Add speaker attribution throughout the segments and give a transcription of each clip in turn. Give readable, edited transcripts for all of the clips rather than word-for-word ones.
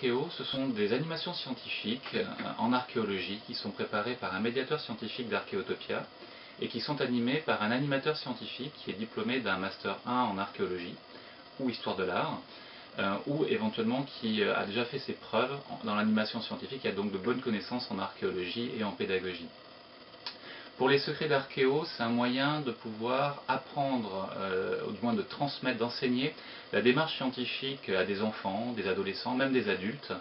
Speaker 1: d'archéo, ce sont des animations scientifiques en archéologie qui sont préparées par un médiateur scientifique d'Archéotopia et qui sont animées par un animateur scientifique qui est diplômé d'un Master 1 en archéologie ou histoire de l'art, ou éventuellement qui a déjà fait ses preuves dans l'animation scientifique et a donc de bonnes connaissances en archéologie et en pédagogie. Pour les secrets d'archéo, c'est un moyen de pouvoir apprendre, ou du moins de transmettre, d'enseigner la démarche scientifique à des enfants, des adolescents, même des adultes,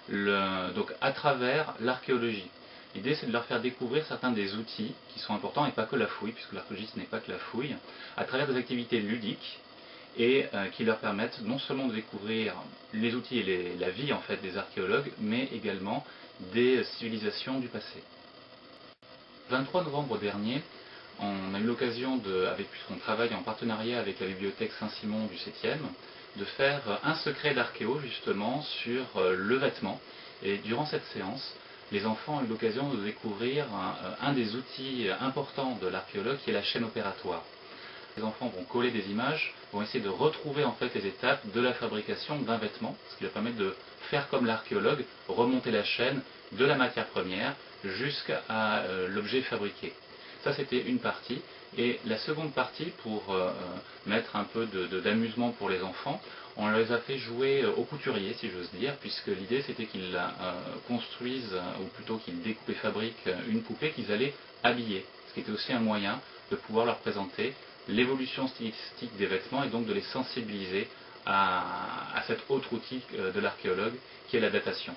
Speaker 1: donc à travers l'archéologie. L'idée, c'est de leur faire découvrir certains des outils qui sont importants, et pas que la fouille, puisque l'archéologie, ce n'est pas que la fouille, à travers des activités ludiques, et qui leur permettent non seulement de découvrir les outils et la vie en fait des archéologues, mais également des civilisations du passé. Le 23 novembre dernier, on a eu l'occasion, puisqu'on travaille en partenariat avec la bibliothèque Saint-Simon du 7e, de faire un secret d'archéo justement sur le vêtement. Et durant cette séance, les enfants ont eu l'occasion de découvrir un des outils importants de l'archéologue qui est la chaîne opératoire. Les enfants vont coller des images, vont essayer de retrouver en fait les étapes de la fabrication d'un vêtement, ce qui va permettre de faire comme l'archéologue, remonter la chaîne de la matière première jusqu'à l'objet fabriqué. Ça, c'était une partie. Et la seconde partie, pour mettre un peu d'amusement pour les enfants, on les a fait jouer au couturier, si j'ose dire, puisque l'idée c'était qu'ils construisent, ou plutôt qu'ils découpent et fabriquent une poupée qu'ils allaient habiller, ce qui était aussi un moyen de pouvoir leur présenter l'évolution stylistique des vêtements et donc de les sensibiliser à cet autre outil de l'archéologue qui est la datation.